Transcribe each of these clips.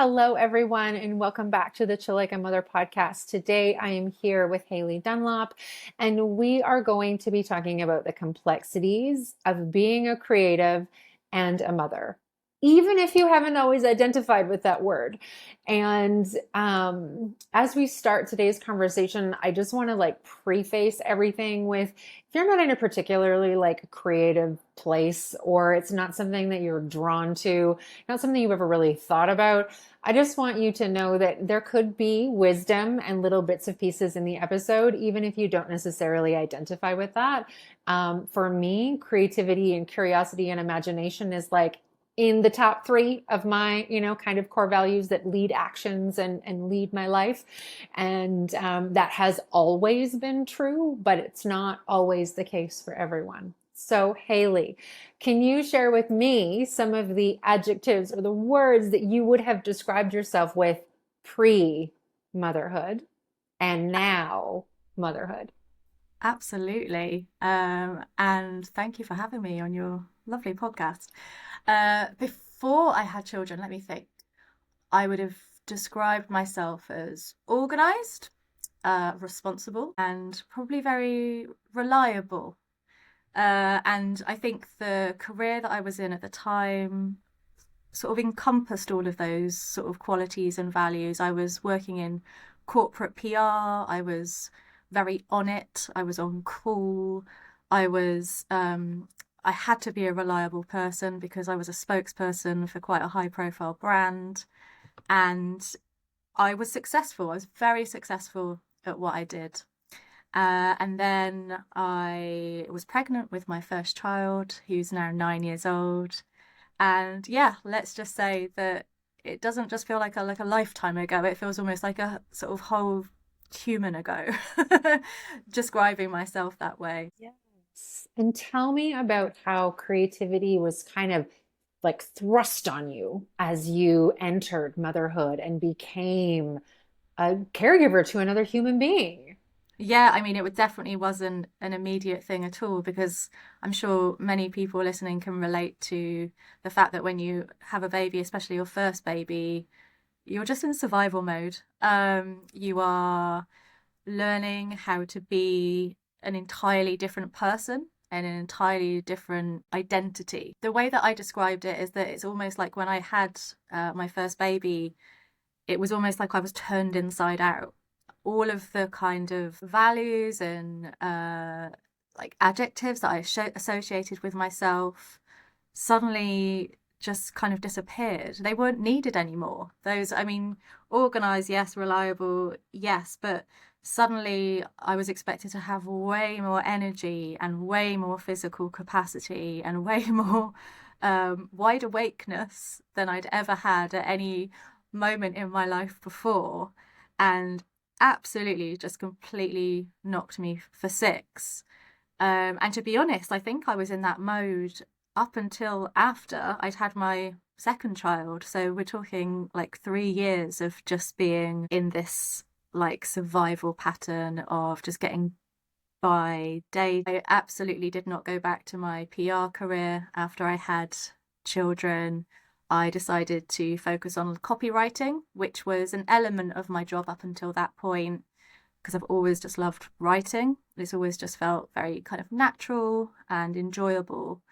Hello, everyone, and welcome back to the Chill Like a Mother podcast. Today, I am here with Haley Dunlop, and we are going to be talking about the complexities of being a creative and a mother, even if you haven't always identified with that word. And as we start today's conversation, I just want to preface everything with if you're not in a particularly creative place, or it's not something that you're drawn to, not something you've ever really thought about, I just want you to know that there could be wisdom and little bits of pieces in the episode, even if you don't necessarily identify with that. For me, creativity and curiosity and imagination is in the top three of my, kind of core values that lead actions and lead my life. And that has always been true, but it's not always the case for everyone. So, Haley, can you share with me some of the adjectives or the words that you would have described yourself with pre-motherhood and now motherhood? Absolutely. And thank you for having me on your lovely podcast. Before I had children, let me think. I would have described myself as organized, responsible, and probably very reliable. And I think the career that I was in at the time sort of encompassed all of those sort of qualities and values. I was working in corporate PR. I was very on it. I was on call. I was I had to be a reliable person because I was a spokesperson for quite a high profile brand, and I was successful. I was very successful at what I did. And then I was pregnant with my first child, who's now 9 years old. And yeah, let's just say that it doesn't just feel like a lifetime ago. It feels almost like a sort of whole human ago, describing myself that way. Yes. And tell me about how creativity was kind of thrust on you as you entered motherhood and became a caregiver to another human being. Yeah, I mean, definitely wasn't an immediate thing at all because I'm sure many people listening can relate to the fact that when you have a baby, especially your first baby, you're just in survival mode. You are learning how to be an entirely different person and an entirely different identity. The way that I described it is that it's almost like when I had my first baby, it was almost like I was turned inside out. All of the kind of values and adjectives that associated with myself suddenly just kind of disappeared. They weren't needed anymore. Those, I mean, organized, yes, reliable, yes, but suddenly I was expected to have way more energy and way more physical capacity and way more wide awakeness than I'd ever had at any moment in my life before. And absolutely just completely knocked me for six. And to be honest, I think I was in that mode up until after I'd had my second child. So we're talking like 3 years of just being in this like survival pattern of just getting by day. I absolutely did not go back to my PR career after I had children. I decided to focus on copywriting, which was an element of my job up until that point, because I've always just loved writing. It's always just felt very kind of natural and enjoyable.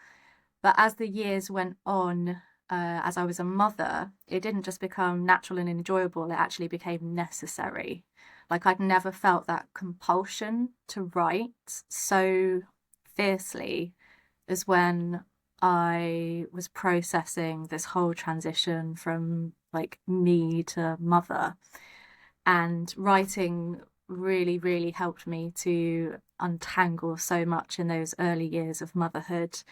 But as the years went on, as I was a mother, it didn't just become natural and enjoyable, it actually became necessary. Like I'd never felt that compulsion to write so fiercely as when I was processing this whole transition from like me to mother. And writing really, really helped me to untangle so much in those early years of motherhood.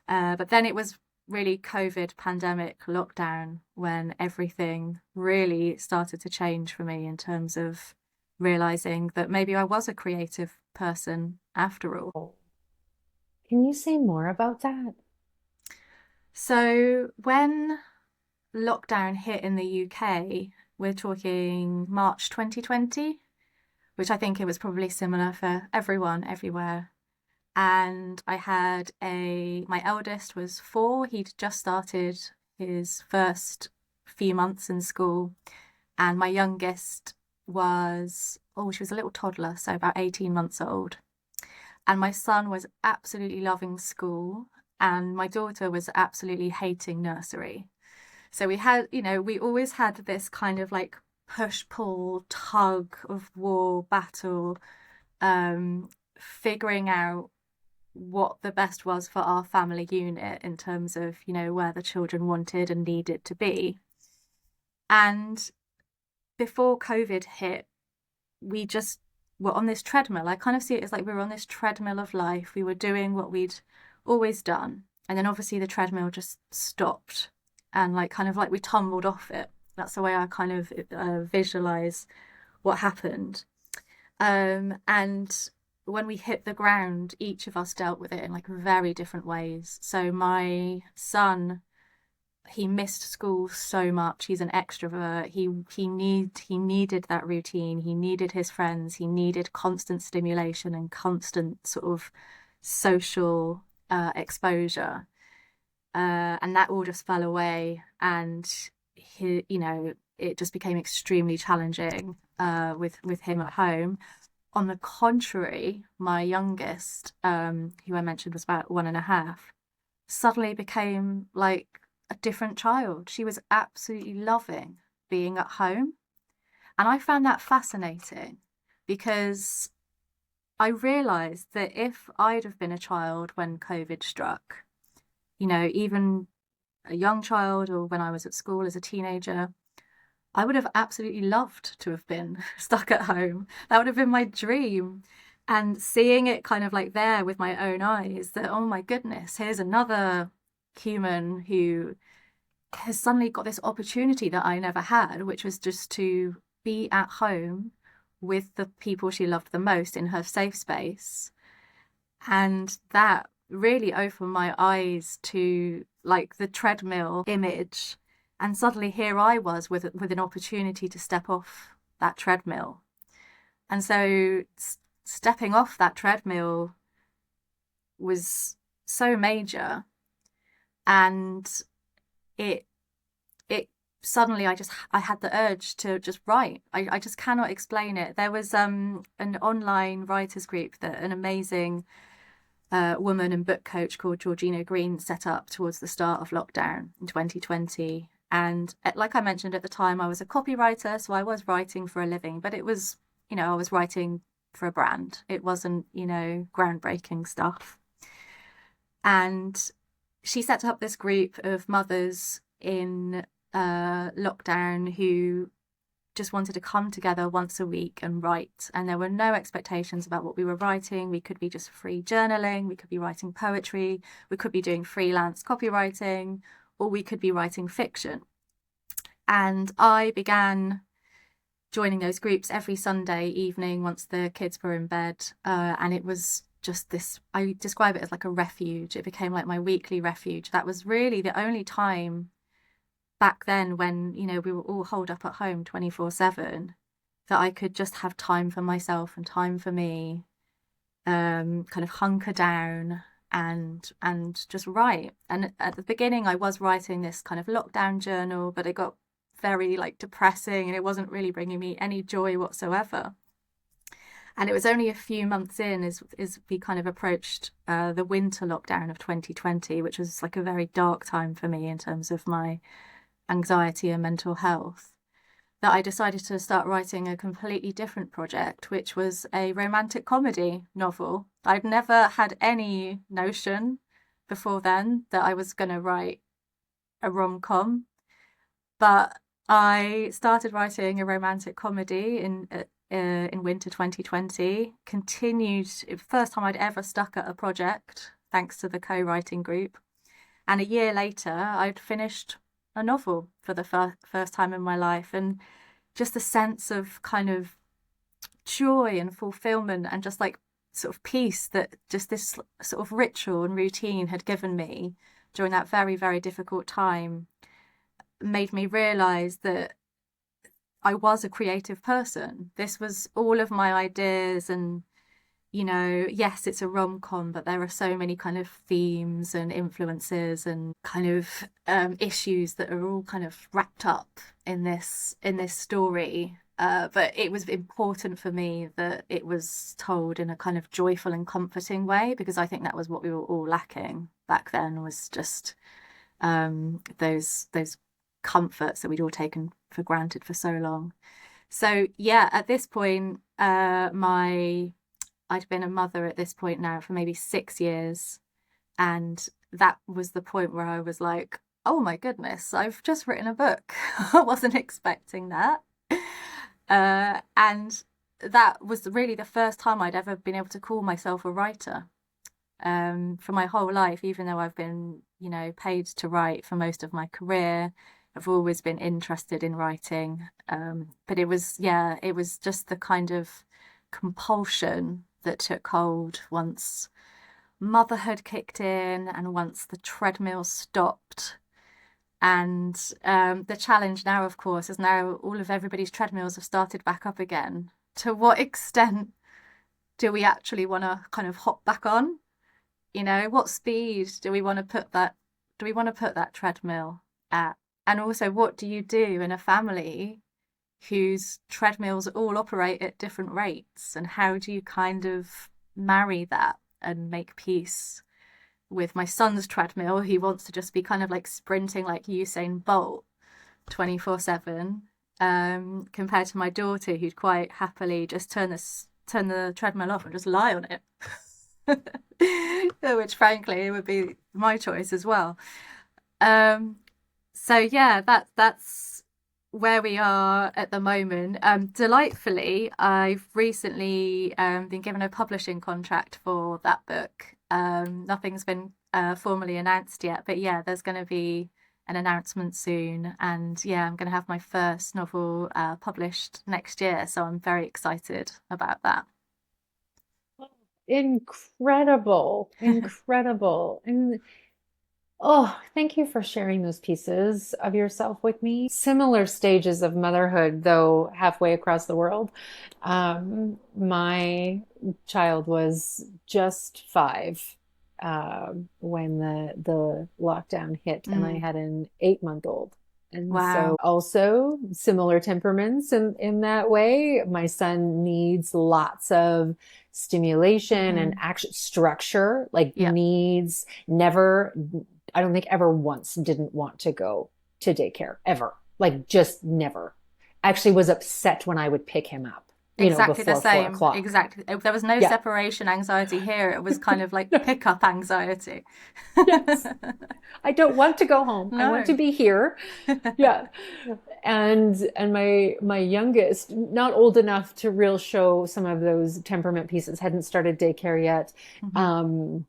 But then it was really COVID, pandemic, lockdown when everything really started to change for me in terms of realizing that maybe I was a creative person after all. Can you say more about that? So when lockdown hit in the UK, we're talking March 2020, which I think it was probably similar for everyone everywhere. And I had my eldest was 4. He'd just started his first few months in school, and my youngest was, oh, she was a little toddler, so about 18 months old. And my son was absolutely loving school, and my daughter was absolutely hating nursery. So we had, we always had this kind of like push pull, tug of war battle, figuring out what the best was for our family unit in terms of, where the children wanted and needed to be. And before COVID hit, we just were on this treadmill. I kind of see it as like we were on this treadmill of life. We were doing what we'd always done. And then obviously the treadmill just stopped, and like kind of like we tumbled off it. That's the way I kind of visualize what happened. And when we hit the ground, each of us dealt with it in like very different ways. So my son, he missed school so much. He's an extrovert. He needed that routine. He needed his friends. He needed constant stimulation and constant sort of social exposure. And that all just fell away, and it just became extremely challenging with him at home. On the contrary, my youngest, who I mentioned was about 1.5, suddenly became like a different child. She was absolutely loving being at home. And I found that fascinating, because I realized that if I'd have been a child when COVID struck, even a young child, or when I was at school as a teenager, I would have absolutely loved to have been stuck at home. That would have been my dream. And seeing it kind of like there with my own eyes, that, oh my goodness, here's another human who has suddenly got this opportunity that I never had, which was just to be at home with the people she loved the most in her safe space. And that really opened my eyes to like the treadmill image. And suddenly here I was with an opportunity to step off that treadmill. And so stepping off that treadmill was so major. And it suddenly I had the urge to just write. I just cannot explain it. There was an online writers group that an amazing woman and book coach called Georgina Green set up towards the start of lockdown in 2020. And like I mentioned at the time, I was a copywriter, so I was writing for a living, but it was, I was writing for a brand. It wasn't, groundbreaking stuff. And she set up this group of mothers in lockdown who just wanted to come together once a week and write. And there were no expectations about what we were writing. We could be just free journaling, we could be writing poetry, we could be doing freelance copywriting, or we could be writing fiction. And I began joining those groups every Sunday evening once the kids were in bed. And it was just this, I describe it as like a refuge. It became like my weekly refuge. That was really the only time back then when, we were all holed up at home 24/7, that I could just have time for myself and time for me, kind of hunker down and just write. And at the beginning I was writing this kind of lockdown journal, but it got very like depressing, and it wasn't really bringing me any joy whatsoever. And it was only a few months in, as we kind of approached the winter lockdown of 2020, which was like a very dark time for me in terms of my anxiety and mental health, that I decided to start writing a completely different project, which was a romantic comedy novel. I'd never had any notion before then that I was going to write a rom-com, but I started writing a romantic comedy in winter 2020, continued, first time I'd ever stuck at a project, thanks to the co-writing group. And a year later, I'd finished a novel for the first time in my life. And just a sense of kind of joy and fulfillment and just like sort of peace that just this sort of ritual and routine had given me during that very, very difficult time made me realize that I was a creative person. This was all of my ideas and yes, it's a rom-com, but there are so many kind of themes and influences and kind of issues that are all kind of wrapped up in this story. But it was important for me that it was told in a kind of joyful and comforting way, because I think that was what we were all lacking back then, was just those comforts that we'd all taken for granted for so long. So yeah, at this point, my I'd been a mother at this point now for maybe 6 years. And that was the point where I was like, oh my goodness, I've just written a book. I wasn't expecting that. And that was really the first time I'd ever been able to call myself a writer. For my whole life, even though I've been, paid to write for most of my career, I've always been interested in writing. But it was just the kind of compulsion that took hold once motherhood kicked in and once the treadmill stopped. And the challenge now, of course, is now all of everybody's treadmills have started back up again. To what extent do we actually want to kind of hop back on? What speed do we want to put that treadmill at? And also, what do you do in a family whose treadmills all operate at different rates? And how do you kind of marry that and make peace with my son's treadmill? He wants to just be kind of like sprinting like Usain Bolt 24/7, compared to my daughter, who'd quite happily just turn the treadmill off and just lie on it. Which frankly would be my choice as well. So yeah, that's where we are at the moment. Delightfully, I've recently been given a publishing contract for that book. Nothing's been formally announced yet, but yeah, there's going to be an announcement soon, and yeah, I'm going to have my first novel published next year, so I'm very excited about that. Incredible, incredible. And oh, thank you for sharing those pieces of yourself with me. Similar stages of motherhood, though halfway across the world. My child was just 5 when the lockdown hit, and I Mm, had an 8-month old. And so wow. also similar temperaments in that way. My son needs lots of stimulation and Hmm. action structure, like Yeah, needs never, I don't think ever once didn't want to go to daycare ever. Like just never. Actually was upset when I would pick him up, exactly the before four same. o'clock. Exactly. There was no Yeah. separation anxiety here. It was kind of like pickup anxiety. Yes. I don't want to go home. I want to No. be here. Yeah. And my youngest, not old enough to real show some of those temperament pieces, hadn't started daycare yet. Hmm. Um,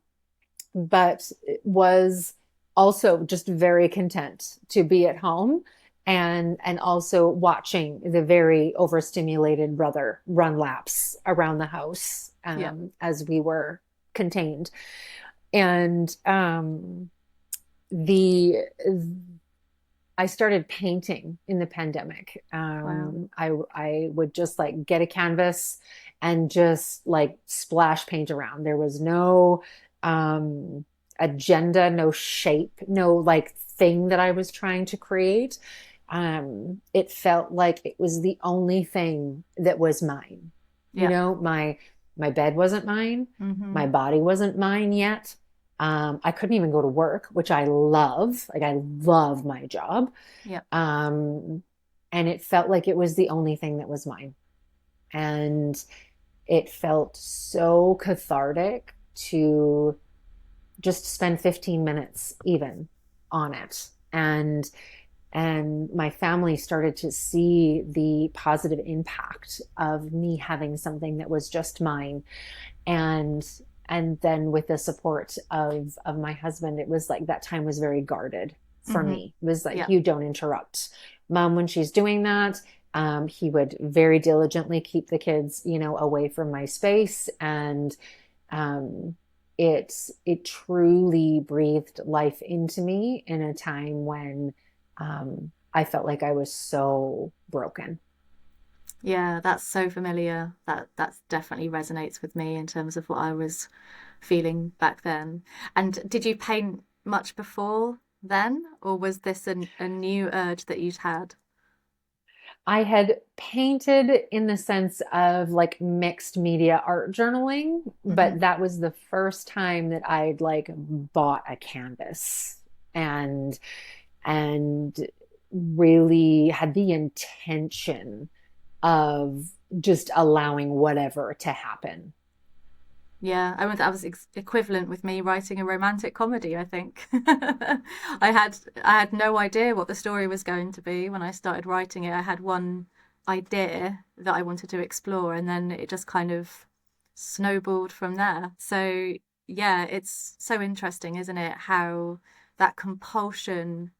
but was also just very content to be at home, and also watching the very overstimulated brother run laps around the house, Yeah. as we were contained. And the I started painting in the pandemic. Wow. I would just like get a canvas and just like splash paint around. There was no agenda, no shape, no like thing that I was trying to create. It felt like it was the only thing that was mine. Yeah. My bed wasn't mine. My Hmm. body wasn't mine yet. I couldn't even go to work, which I love. Like I love my job. Yeah. Um, and it felt like it was the only thing that was mine. And it felt so cathartic to just spend 15 minutes even on it. And my family started to see the positive impact of me having something that was just mine. And and then with the support of my husband, it was like that time was very guarded for Hmm. me. It was like, Yeah. you don't interrupt mom when she's doing that. He would very diligently keep the kids, away from my space. And um, it truly breathed life into me in a time when I felt like I was so broken. Yeah, that's so familiar. That definitely resonates with me in terms of what I was feeling back then. And did you paint much before then, or was this a new urge that you'd had? I had painted in the sense of like mixed media art journaling, but Hmm. that was the first time that I'd like bought a canvas and and really had the intention of just allowing whatever to happen. Yeah, I mean that was equivalent with me writing a romantic comedy, I think. I had no idea what the story was going to be when I started writing it. I had one idea that I wanted to explore, and then it just kind of snowballed from there. So yeah, it's so interesting, isn't it? How that compulsion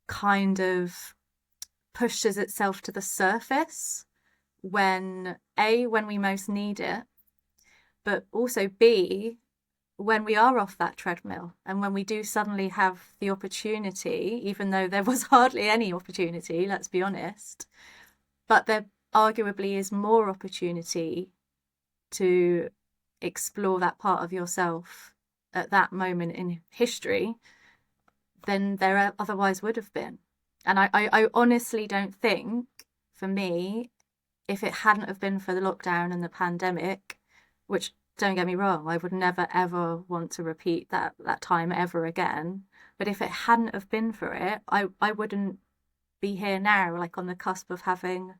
kind of pushes itself to the surface when we most need it, but also B, when we are off that treadmill and when we do suddenly have the opportunity, even though there was hardly any opportunity, let's be honest, but there arguably is more opportunity to explore that part of yourself at that moment in history than there otherwise would have been. And I honestly don't think, for me, if it hadn't have been for the lockdown and the pandemic, which don't get me wrong, I would never ever want to repeat that time ever again. But if it hadn't have been for it, I wouldn't be here now, like on the cusp of having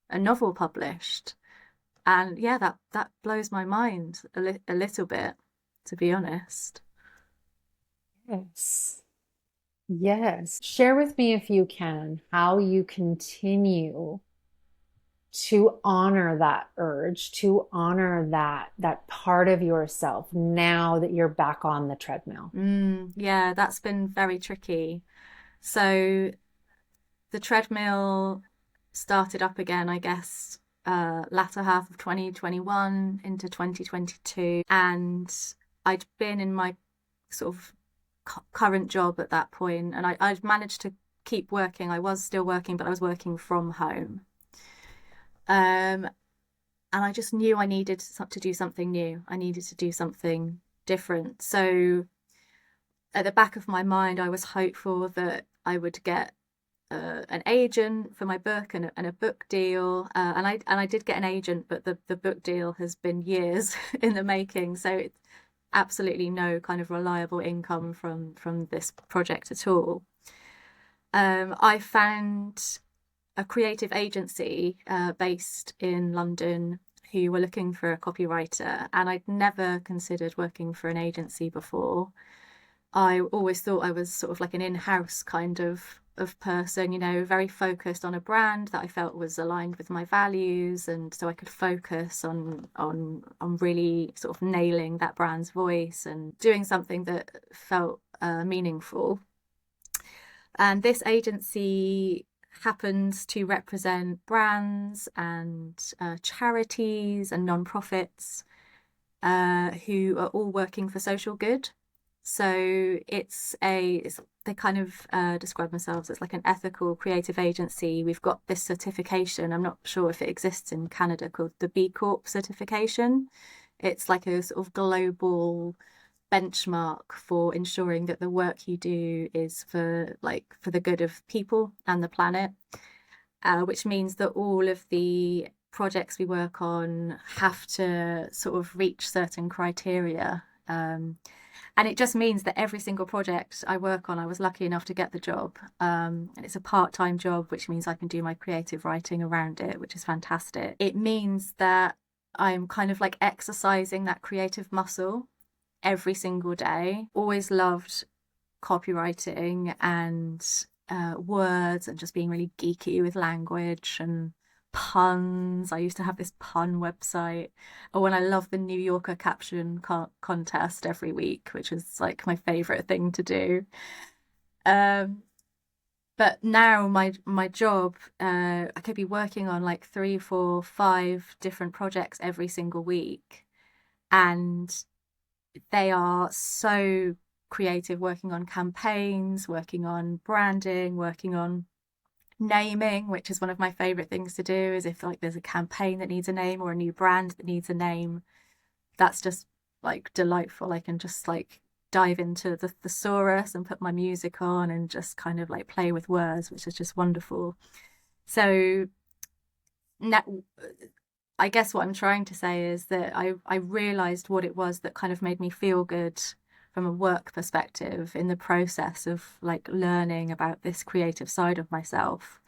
a novel published. And yeah, that blows my mind a little bit, to be honest. Yes. Yes. Share with me, if you can, how you continue to honor that urge, to honor that part of yourself now that you're back on the treadmill. Yeah, that's been very tricky. So the treadmill started up again, I guess, latter half of 2021 into 2022. And I'd been in my sort of current job at that point, and I'd managed to keep working. I was still working, but I was working from home. Um, and I just knew I needed to do something new. I needed to do something different. So at the back of my mind, I was hopeful that I would get an agent for my book and a book deal, and I did get an agent, but the book deal has been years in the making, so it's absolutely no kind of reliable income from this project at all. I found a creative agency based in London who were looking for a copywriter, and I'd never considered working for an agency before. I always thought I was sort of like an in-house kind of person, very focused on a brand that I felt was aligned with my values, and so I could focus on really sort of nailing that brand's voice and doing something that felt meaningful. And this agency happens to represent brands and charities and non-profits who are all working for social good. So they kind of describe themselves as like an ethical creative agency. We've got this certification. I'm not sure if it exists in Canada, called the B Corp certification. It's like a sort of global benchmark for ensuring that the work you do is for the good of people and the planet, which means that all of the projects we work on have to sort of reach certain criteria. And it just means that every single project I work on, I was lucky enough to get the job. And it's a part-time job, which means I can do my creative writing around it, which is fantastic. It means that I'm kind of like exercising that creative muscle every single day. Always loved copywriting and words and just being really geeky with language and puns. I used to have this pun website. Or when I love the New Yorker caption contest every week, which is like my favorite thing to do. Um, but now my job, I could be working on like three, four, five different projects every single week, and they are so creative, working on campaigns, working on branding, working on naming, which is one of my favorite things to do, is if like there's a campaign that needs a name or a new brand that needs a name, that's just like delightful. I can just like dive into the thesaurus and put my music on and just kind of like play with words, which is just wonderful. So I guess what I'm trying to say is that I realized what it was that kind of made me feel good from a work perspective in the process of like learning about this creative side of myself.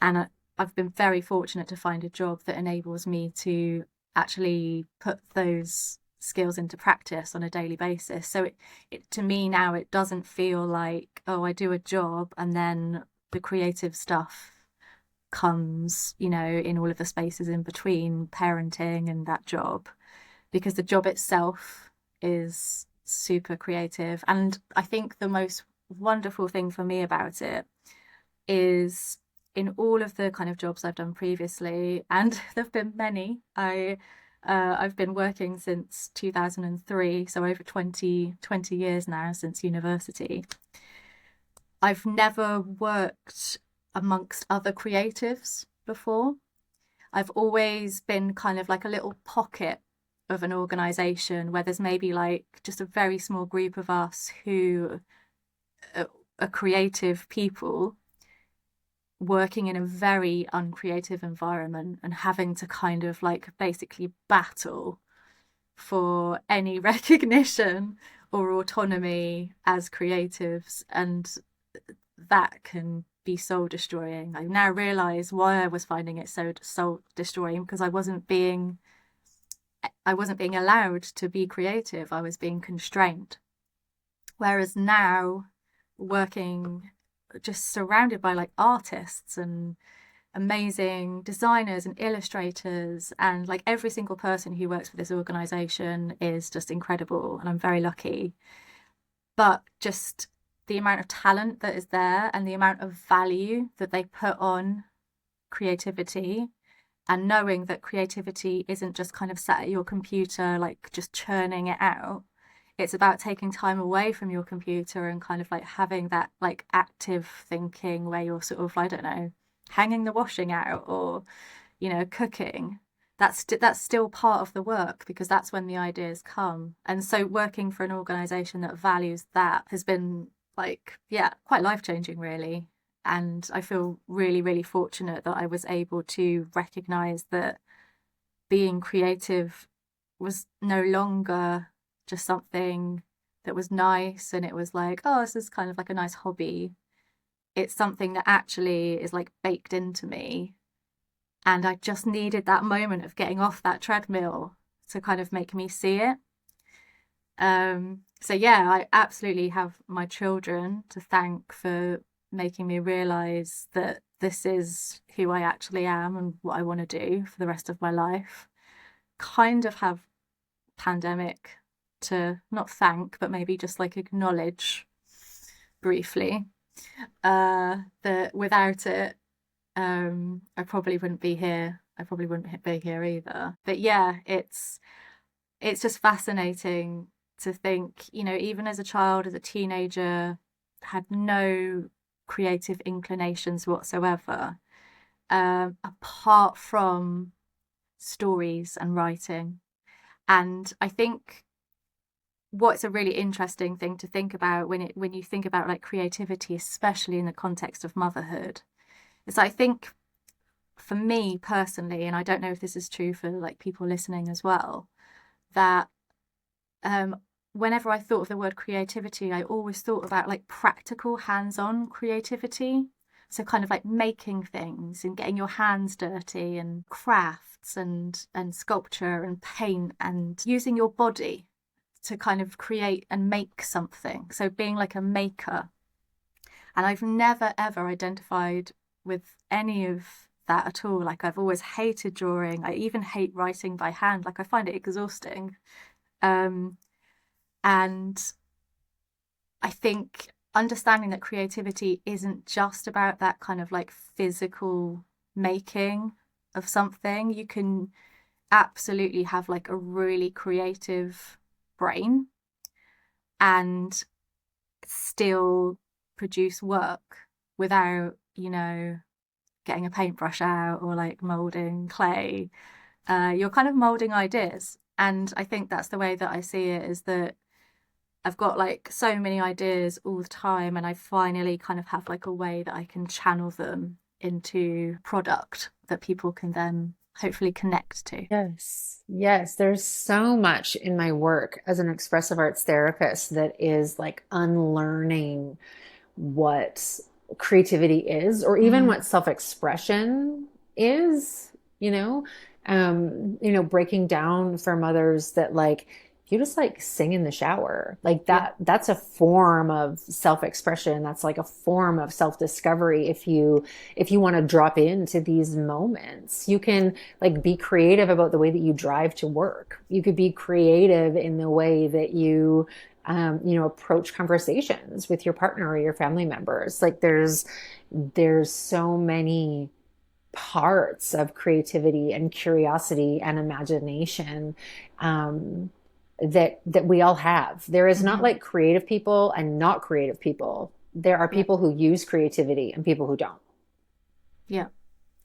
And I've been very fortunate to find a job that enables me to actually put those skills into practice on a daily basis. So it to me now, it doesn't feel like, oh, I do a job and then the creative stuff comes, in all of the spaces in between parenting and that job, because the job itself is super creative. And I think the most wonderful thing for me about it is in all of the kind of jobs I've done previously, and there've been many. I've been working since 2003, so over 20 years now since university. I've never worked amongst other creatives before. I've always been kind of like a little pocket of an organization where there's maybe like just a very small group of us who are creative people working in a very uncreative environment and having to kind of like basically battle for any recognition or autonomy as creatives. And that can be soul destroying. I now realize why I was finding it so soul destroying, because I wasn't being allowed to be creative. I was being constrained. Whereas now, working just surrounded by like artists and amazing designers and illustrators, and like every single person who works for this organization is just incredible, and I'm very lucky. But just the amount of talent that is there and the amount of value that they put on creativity, and knowing that creativity isn't just kind of sat at your computer like just churning it out. It's about taking time away from your computer and kind of like having that like active thinking where you're sort of, I don't know, hanging the washing out or, cooking. That's still part of the work, because that's when the ideas come. And so working for an organization that values that has been like, yeah, quite life-changing really. And I feel really, really fortunate that I was able to recognize that being creative was no longer just something that was nice and it was like, oh, this is kind of like a nice hobby. It's something that actually is like baked into me. And I just needed that moment of getting off that treadmill to kind of make me see it. So yeah, I absolutely have my children to thank for making me realize that this is who I actually am and what I want to do for the rest of my life. Kind of have pandemic to not thank, but maybe just like acknowledge briefly that without it, I probably wouldn't be here. I probably wouldn't be here either. But yeah, it's just fascinating to think, even as a child, as a teenager, had no creative inclinations whatsoever, apart from stories and writing. And I think what's a really interesting thing to think about when you think about like creativity, especially in the context of motherhood, is I think for me personally, and I don't know if this is true for like people listening as well, that um, whenever I thought of the word creativity, I always thought about like practical hands-on creativity. So kind of like making things and getting your hands dirty and crafts and sculpture and paint and using your body to kind of create and make something. So being like a maker. And I've never ever identified with any of that at all. Like I've always hated drawing. I even hate writing by hand. Like I find it exhausting. Um, and I think understanding that creativity isn't just about that kind of like physical making of something. You can absolutely have like a really creative brain and still produce work without you know, getting a paintbrush out or like molding clay. You're kind of molding ideas. And I think that's the way that I see it, is that I've got like so many ideas all the time, and I finally kind of have like a way that I can channel them into product that people can then hopefully connect to. Yes, yes. There's so much in my work as an expressive arts therapist that is like unlearning what creativity is, or even Mm-hmm. what self-expression is, breaking down for mothers that like you just like sing in the shower, like Yeah. that's a form of self-expression. That's like a form of self-discovery. If you want to drop into these moments, you can like be creative about the way that you drive to work. You could be creative in the way that you approach conversations with your partner or your family members. Like there's so many parts of creativity and curiosity and imagination, um, that we all have. There is not Mm-hmm. like creative people and not creative people. There are Yeah. people who use creativity and people who don't. Yeah.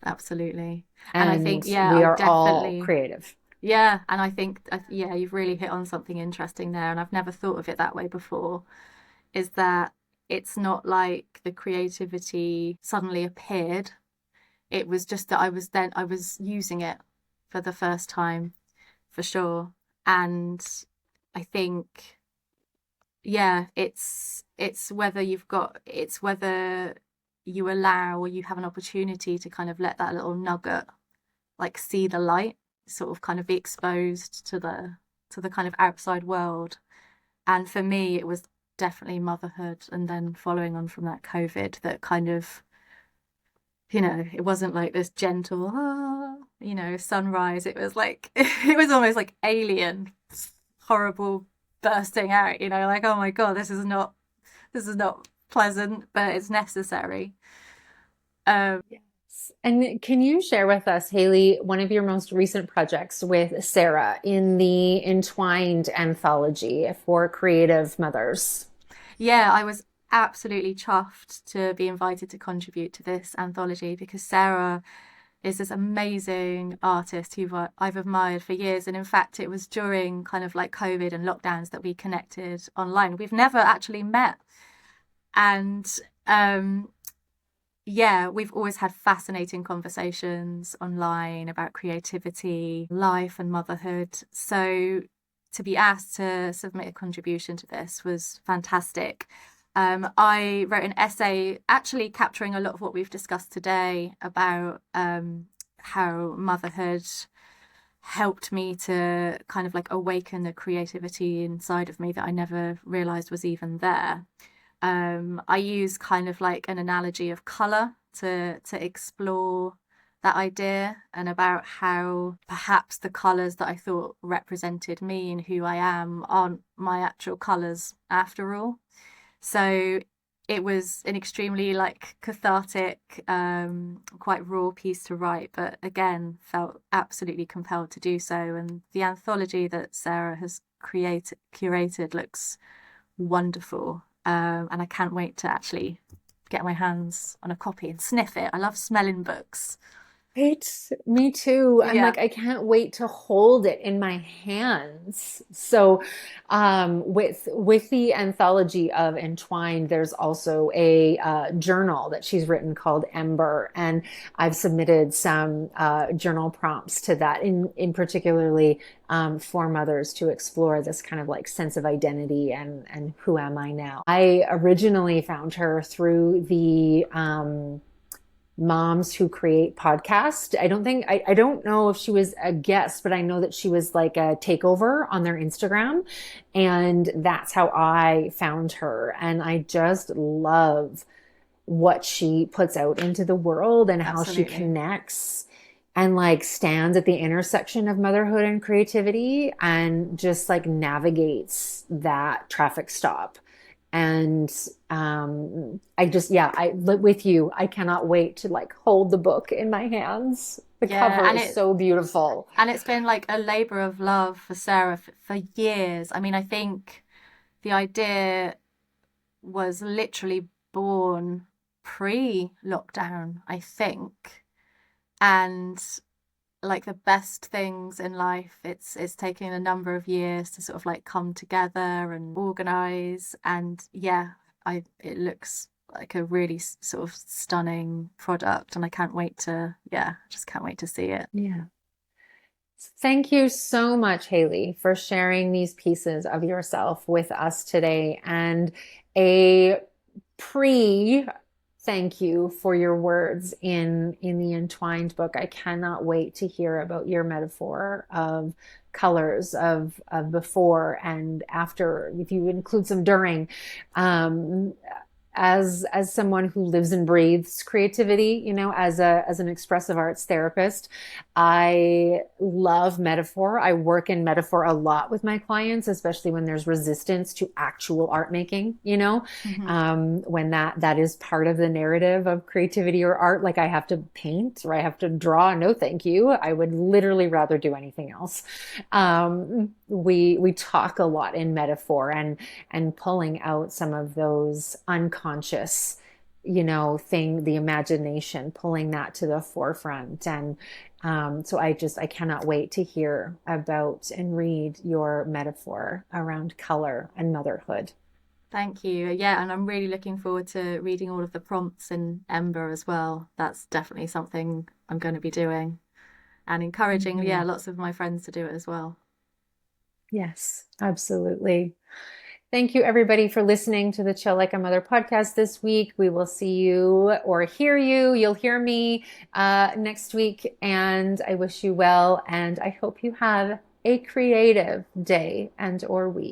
Absolutely. And I think, And yeah, we I are all definitely, creative. yeah. And I think, yeah, you've really hit on something interesting there. And I've never thought of it that way before, is that it's not like the creativity suddenly appeared. It was just that I was using it for the first time, for sure. And I think, yeah, it's whether you allow, or you have an opportunity to kind of let that little nugget like see the light, sort of kind of be exposed to the kind of outside world. And for me, it was definitely motherhood, and then following on from that, COVID, that kind of, it wasn't like this gentle, sunrise. It was like, it was almost like alien, horrible bursting out, like, oh my God, this is not pleasant, but it's necessary. Um, Yes. And can you share with us, Haley, one of your most recent projects with Sarah in the Entwined anthology for creative mothers? yeah, I was absolutely chuffed to be invited to contribute to this anthology, because Sarah is this amazing artist who I've admired for years. And in fact, it was during kind of like COVID and lockdowns that we connected online. We've never actually met. And um, yeah, we've always had fascinating conversations online about creativity, life, and motherhood. So to be asked to submit a contribution to this was fantastic. I wrote an essay actually capturing a lot of what we've discussed today about how motherhood helped me to kind of like awaken the creativity inside of me that I never realized was even there. I use kind of like an analogy of color to explore that idea, and about how perhaps the colors that I thought represented me and who I am aren't my actual colors after all. So it was an extremely like cathartic, quite raw piece to write, but again, felt absolutely compelled to do so. And the anthology that Sarah has curated looks wonderful. And I can't wait to actually get my hands on a copy and sniff it. I love smelling books. Right. Me too. I'm Yeah, like, I can't wait to hold it in my hands. So, with the anthology of Entwined, there's also a journal that she's written called Ember, and I've submitted some journal prompts to that, in particularly for mothers to explore this kind of like sense of identity and who am I now. I originally found her through the Moms Who Create podcast. I don't know if she was a guest, but I know that she was like a takeover on their Instagram. And that's how I found her. And I just love what she puts out into the world and how she absolutely. connects and like stands at the intersection of motherhood and creativity and just like navigates that traffic stop. And I with you, I cannot wait to like hold the book in my hands. The Yeah, cover is so beautiful. and it's been like a labor of love for Sarah for years. I mean, I think the idea was literally born pre-lockdown, I think. And like the best things in life, it's taken a number of years to sort of like come together and organize. And yeah, I it looks like a really sort of stunning product, and I can't wait to, yeah, I just can't wait to see it. Yeah. Thank you so much, Haley, for sharing these pieces of yourself with us today. And a pre thank you for your words in the Entwined book. I cannot wait to hear about your metaphor of colors of before and after, if you include some during. Um, as someone who lives and breathes creativity, as an expressive arts therapist, I love metaphor. I work in metaphor a lot with my clients, especially when there's resistance to actual art making, Hmm. when that is part of the narrative of creativity or art. Like I have to paint or I have to draw. No, thank you. I would literally rather do anything else. We talk a lot in metaphor and pulling out some of those unconscious, the imagination, pulling that to the forefront. And so I cannot wait to hear about and read your metaphor around color and motherhood. Thank you. Yeah, and I'm really looking forward to reading all of the prompts in Ember as well. That's definitely something I'm going to be doing, and encouraging, yeah, Yeah. lots of my friends to do it as well. Yes, absolutely. Thank you, everybody, for listening to the Chill Like a Mother podcast this week. We will see you or hear you. You'll hear me next week. And I wish you well. And I hope you have a creative day and or week.